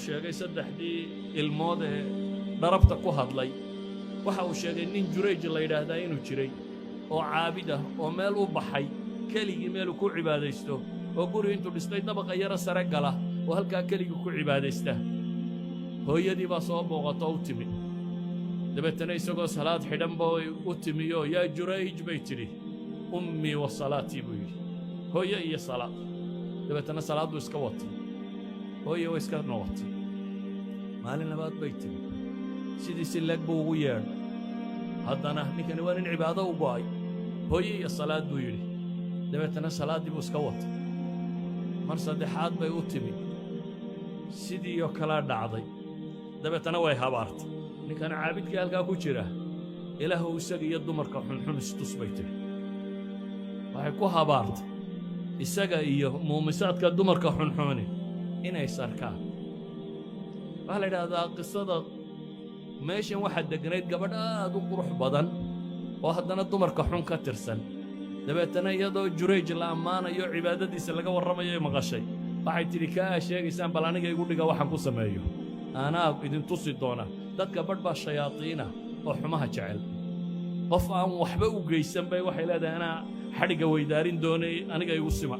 sheegay saddexdii ilmood ee dharabta ku hadlay waxa uu sheegay nin Jurayj la yidhaahdaa inuu jiray oo caabid ah oo meel u baxay keligii meel ku cibaadaysto oo guri intuu dhistay dabaqa yara sare gala oo halkaa keligii ku cibaadaysta hooyadii baa soo booqato u timi dabeetana isagoo salaad xidhan baa u timiyo yaa Jurayj bay tiri ummii wa salaatii buu yidhi hooyo iyo salaad dabeetana salaaddu iska watay hooyo way iska noqotay maalin labaad bay tiri sidii si lag buu ugu yeedhay haddana ninkani waa nin cibaado u go'ay hooyo iyo salaad buu yidhi dabeetana salaaddii buu iska watay mar saddexaad bay u timi sidii oo kala dhacday dabeetana way habaartay ninkana caabidkii halkaa ku jira ilaahu isaga iyo dumarka xunxun istus bay tiri waxay ku habaartay isaga iyo muumisaadka dumarka xunxuni inay sarkaan waxaa la yidhaahdaa qisada meeshan waxaa degnayd gabadh aad u qurux badan oo haddana dumarka xun ka tirsan dabeetana iyadoo Jurayj la ammaanayo cibaadadiisa laga warramayo maqashay waxay tidhi kaa sheegaysaan bal aniga igu dhiga waxaan ku sameeyo anaa idin tusi doona dadka badh baa shayaadiina oo xumaha jecel qof aan waxba u geysan bay waxay leedahay anaa xadhigga weydaarin doonay aniga igu sima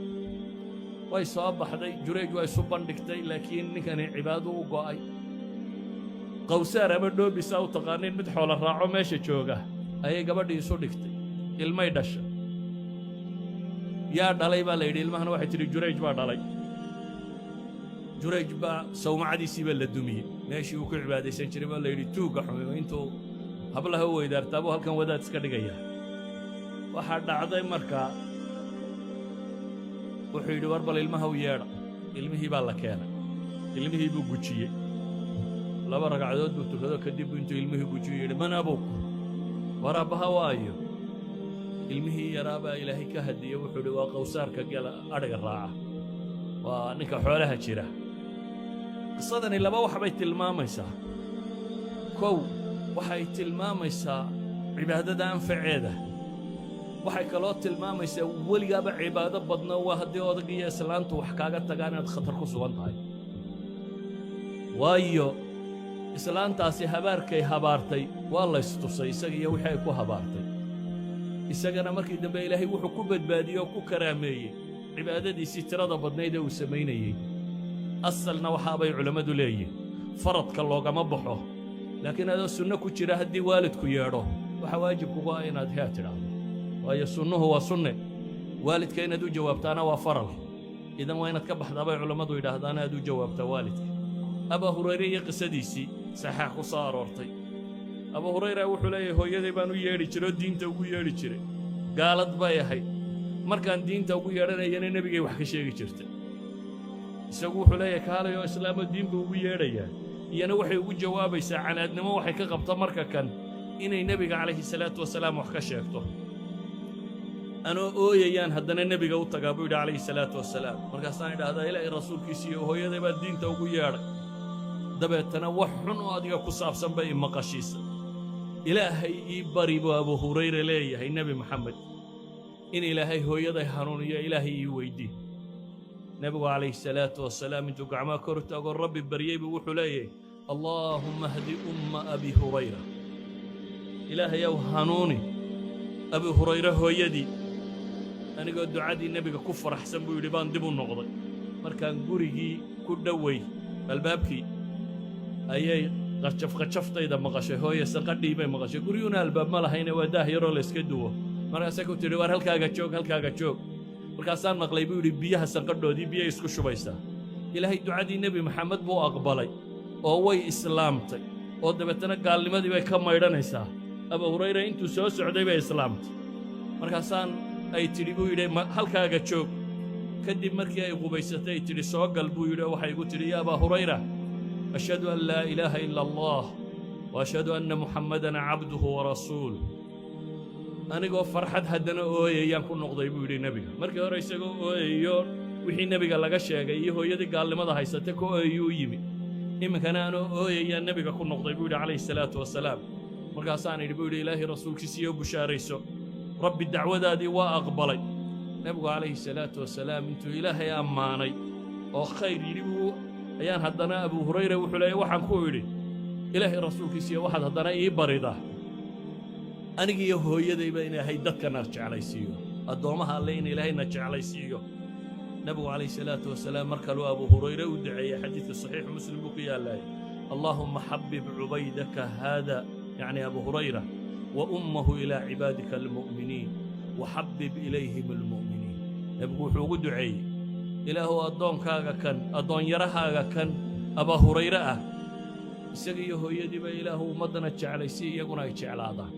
way soo baxday Jurayj waa isu bandhigtay laakiin ninkani cibaado u go'ay qawsaar ama dhoobisa u taqaaniin mid xoola raaco meesha jooga ayay gabadhii isu dhigtay ilmay dhashay yaa dhalay baa la yidhi ilmahana waxay tidhi Jurayj baa dhalay Jurayj baa sawmacadiisii baa la dumiyey meeshii uu ku cibaadaysan jiray baa la yidhi tuugga xumeeyo intuu hablaha u weydaartaabuu halkan wadaad iska dhigaya waxaa dhacday markaa wuxuu yidhi war bal ilmaha u yeedha ilmihii baa la keenay ilmihii buu gujiyey laba ragcadood buu tukado kadib intuu ilmihii gujiyo yidhi man abuuk war aabbaha waayo ilmihii yaraa baa ilaahay ka hadiyey wuxuu yidhi waa qawsaarka gela adhiga raaca waa ninka xoolaha jira qisadani laba wax bay tilmaamaysaa kow waxay tilmaamaysaa cibaadada anfaceeda waxay kaloo tilmaamaysaa weligaaba cibaado badno waa haddii odagiyo islaantu wax kaaga tagaan inaad khatar ku sugan tahay waayo islaantaasi habaarkay habaartay waa laystusay isaga iyo wixii ay ku habaartay isagana markii dambe ilaahay wuxuu ku badbaadiyey oo ku karaameeyey cibaadadiisii tirada badnayd ee uu samaynayey asalna waxaabay culammadu leeyihin faradka loogama baxo laakiin adoo sunno ku jira haddii waalidku yeedho waxaa waajib kugu ah inaad hee tidhaahdo waayo sunnuhu waa sunne waalidka inaad u jawaabtaana waa faral idan waa inaad ka baxdaa bay culammadu yidhaahdaana aad u jawaabtaa waalidka abaa hurayre iyo qisadiisii saxaax ku soo aroortay abaa hurayra wuxuu leeyahay hooyaday baan u yeedhi jiray oo diinta ugu yeedhi jiray gaalad bay ahayd markaan diinta ugu yeedhanayana nebigay wax ka sheegi jirtay isagu wuxuu leeyahay kaalay oo islaamoo diin buu ugu yeedhayaa iyana waxay ugu jawaabaysaa canaadnimo waxay ka qabta marka kan inay nebiga calayhi salaatu wasalaam wax ka sheegto anoo ooyayaan haddana nebiga u tagaa buu yidhi calayhi salaatu wasalaam markaasaan idhaahdaa ilaahay rasuulkiisiiyo hooyaday baa diinta ugu yeedhay dabeetana wax xun oo adiga ku saabsan bay maqashiisa ilaahay ii bari buu abuu hurayre leeyahay nebi maxamed in ilaahay hooyaday hanuuniyo ilaahay ii weydii nebigu calayhi salaatu wasalaam intuu gacmaha kor taagoo rabbi baryey buu wuxuu leeyahay allaahumma hdi umma abi hurayra ilaahayow hanuuni abi hurayre hooyadii anigoo ducadii nebiga ku faraxsan buu yidhi baan dib u noqday markaan gurigii ku dhoway albaabkii ayay qajaftayda maqashay hooye sanqadhii bay maqashay guryuuna albaab ma lahayne waa daah yaroo layska duwo markaasay ku tidhi war halkaaga joog markaasaan maqlay buu yidhi biyaha sanqadhoodii biyay isku shubaysaa ilaahay ducadii nebi maxamed buu aqbalay oo way islaamtay oo dabeetana gaalnimadii bay ka maydhanaysaa abuu hurayre intuu soo socday bay islaamtay markaasaan ay tidhi buu yidhi halkaaga joog kadib markii ay qubaysatay ay tidhi soo gal buu yidhi oo waxay igu tidhi yaa abaa hurayra ashhadu an laa ilaaha ila allah wa ashhadu anna muxammadan cabduhu wa rasuuluh anigoo farxad haddana ooyayaan ku noqday buu yidhi nebiga markii hore isagoo ooyayo wixii nebiga laga sheegay iyo hooyadii gaalnimada haysatay ka ooyayuu yimi iminkana anoo ooyayaan nebiga ku noqday buu yidhi calayhi salaatu wasalaam markaasaan idhi buu yidhi ilaahay rasuulkiisiiyo bushaarayso rabbi dacwadaadii waa aqbalay nebigu calayhi salaatu wasalaam intuu ilaahay ammaanay oo khayr yidhi buu ayaan haddana abu hurayra wuxuu leeyahay waxaan ku idhi ilaahay rasuulkiisiiyo waxaad haddana ii baridaa anigiiyo hooyadayba in ilaahay dadkana jeclaysiiyo addoommaha alle in ilaahayna jeclaysiiyo nabigu calayhi salaatu wasalaam mar kaluu abu hurayre u duceeyey xadiidka saxiixu muslim buu ku yaalaayay allaahumma xabib cubaydaka haada yacni abu hurayra wa ummahu ilaa cibaadika almu'miniin waxabib ilayhim almu'miniin nabigu wuxuu ugu duceeyey ilaahu addoonkaaga kan addoonyarahaaga kan abaa hurayre ah isaga iyo hooyadiiba ilaahu ummaddana jeclaysi iyaguna ay jeclaadaan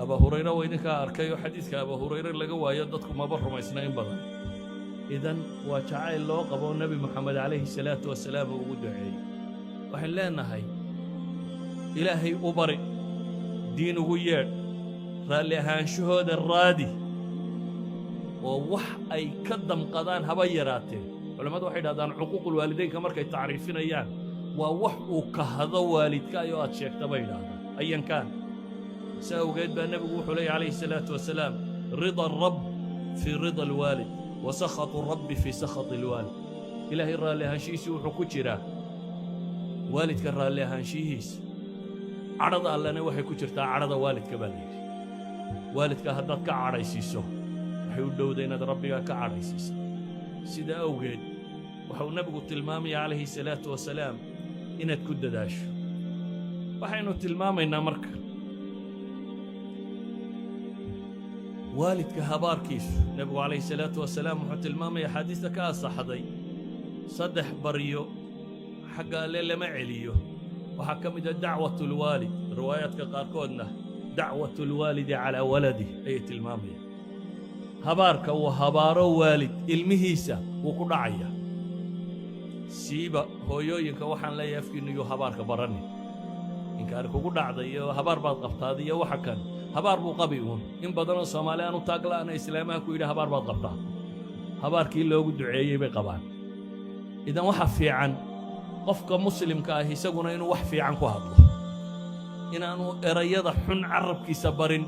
abaa hurayre waa idinkaa arkay oo xadiidka abaa hurayre laga waayo dadku maba rumaysna in badan idan waa jacayl loo qabo nebi moxamed calayhi salaatu wasalaam uu ugu duceeyey waxaan leenahay ilaahay u bari diin ugu yeedh raalli ahaanshahooda raadi oo wax ay ka damqadaan haba yaraatee culammadu waxay dhahdaan cuquuqul waalidaynka markay tacriifinayaan waa wax uu kahado waalidkaayo aad sheegta bay idhaahdaan ayankaan saa awgeed baa nebigu wuxuu leeyahy calayhi salaatu wasalaam rida alrabb fii rida alwaalid wa sakhatu rabbi fii sakhati alwaalid ilaahay raalli ahaanshihiisii wuxuu ku jiraa waalidka raalli ahaanshihiisa cadhada allena waxay ku jirtaa cadhada waalidka baa layidhi waalidka haddaad ka cadhaysiiso waxay u dhowda inaad rabbigaa ka cadhaysiisa sidaa awgeed waxau nebigu tilmaamaya calayhi salaatu wasalaam inaad ku dadaasho waxaynu tilmaamaynaa marka waalidka habaarkiisu nebigu calayhi salaatu wasalaam wuxuu tilmaamaya axaadiista ka asaxday 3 baryo xagga alle lama celiyo waxaa ka mid ah dacwatulwaalid riwaayaadka qaarkoodna dacwatulwaalidi calaa waladih ayay tilmaamayaan habaarka uu habaaro waalid ilmihiisa wuu ku dhacaya siiba hooyooyinka waxaan leeyahay afkiinnu yuu habaarka barani inkaari kugu dhacday iyo habaar baad qabtaada iyo waxa kan habaar buu qabi uun in badanoo soomaali aan u taagla'ana islaamaha ku yidhi habaar baad qabtaa habaarkii loogu duceeyey bay qabaan idan waxa fiican qofka muslimka ah isaguna inuu wax fiican ku hadlo inaanu erayada xun carabkiisa barin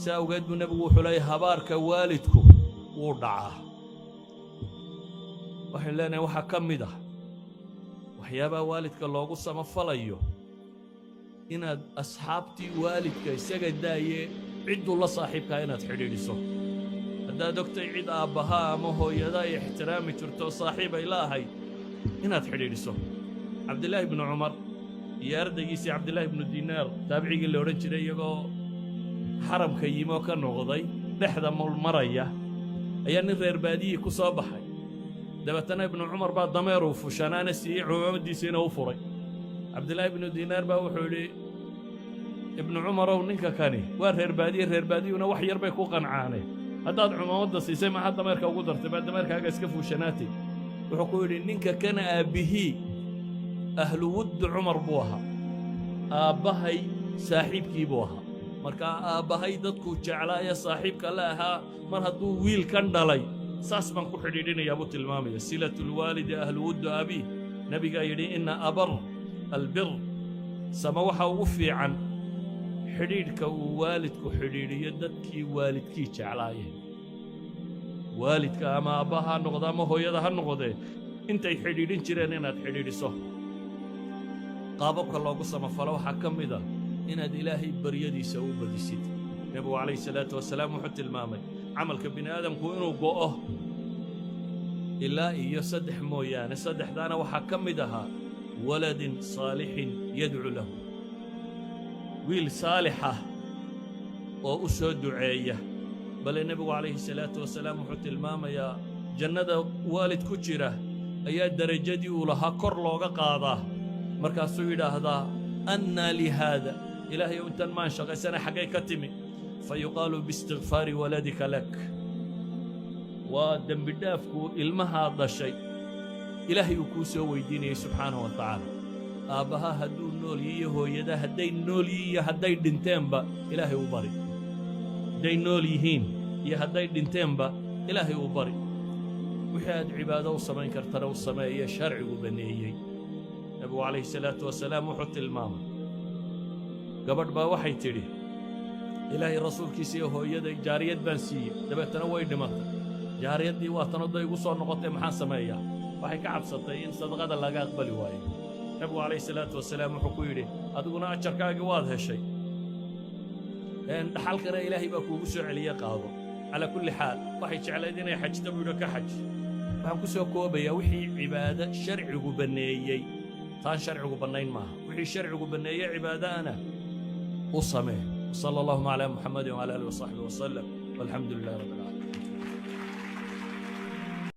si awgeed buu nebigu wuxuu leeyahay habaarka waalidku wuu dhacaa waxaan leenahay waxaa ka mid ah waxyaabaha waalidka loogu samafalayo inaad asxaabtii waalidka isaga daaye cidduu la saaxiibkaa inaad xidhiidhiso haddaad ogtay cid aabbahaa ama hooyada ay ixtiraami jirto saaxiib ay la ahayd inaad xidhiidhiso cabdillaahi ibnu cumar iyo ardaygiisii cabdillaahi ibnu diinaar taabicigii la odhan jiray iyagoo xaramka yimoo ka noqday dhexda mulmaraya ayaa nin reer baadiyii ku soo baxay dabeetana ibnu cumar baa dameeruu fushanaana siiyey cumaamadiisiina u furay cabdillaahi ibnu diinaar baa wuxuu yidhi ibnu cumarow ninka kani waa reer baadiyuna wax yar bay ku qancaaneen haddaad cumaamadda siisay maxaa dameerka ugu dartay baa dameerkaaga iska fuushanaatay wuxuu ku yidhi ninka kana aabbihii ahlu wuddu cumar buu ahaa aabbahay saaxiibkii buu ahaa markaa aabbahay dadkuu jeclaaya saaxiibka la ahaa mar hadduu wiilkan dhalay saas baan ku xidhiidhinayaa buu tilmaamaya silatulwaalidi ahlu wuddu abiih nebigaa yidhi inna abar albir sama waxa ugu fiican xidhiidhka uu waalidku xidhiidhiyo dadkii waalidkii jeclaayeen waalidka ama aabbaha ha noqdo ama hooyada ha noqdee intay xidhiidhin jireen inaad xidhiidhiso qaababka loogu samafalo waxaa ka mid ah inaad ilaahay baryadiisa u badisid nebigu calayhi salaatu wasalaam wuxuu tilmaamay camalka bini aadamku inuu go'o ilaa iyo 3 mooyaane 3daana waxaa ka mid ahaa waladin saalixin yadcu lahu wiil saalix ah oo u soo duceeya bale nebigu calayhi salaatu wasalaam wuxuu tilmaamayaa jannada waalid ku jira ayaa derajadii uu lahaa kor looga qaadaa markaasuu yidhaahdaa annaa lihaada ilaahay intan maan shaqaysana xaggay ka timi fayuqaalu biistikfaari waladika lak waa dembi dhaafkuu ilmahaa dhashay ilaahay uu kuu soo weydiinayay subxaanahu wa tacaala aabbaha hadduu nool yihiyo hooyada hadday nool yihiin iyo hadday dhinteenba ilaahay u bari hadday nool yihiin iyo hadday dhinteenba ilaahay u bari wixii aad cibaado u samayn kartana u sameeye sharcigu banneeyey nebigu calayhi salaatu wasalaam wuxuu tilmaamay gabadh baa waxay tidhi ilaahay rasuulkiisa iyo hooyaday jaariyad baan siiyey dabeetana way dhimatay jaariyaddii waa tanodda igu soo noqotay maxaan sameeyaa waxay ka cabsatay in sadaqada laga aqbali waayo nabigu calayhi salaatu wasalaam wuxuu ku yidhi adiguna ajarkaagii waad heshay dhaxalkana ilaahay baa kuugu soo celiye qaado calaa kulli xaal waxay jeclayd inay xajta buu yidhi ka xaj waxaan ku soo koobayaa wixii cibaado sharcigu banneeyey taan sharcigu bannayn maaha wixii sharcigu banneeyey cibaadaana u samee sala allahuma calaa muxamadin wcala aalihi wasaxbihi wasallam walxamdu lilahi rabbi alcaalamiin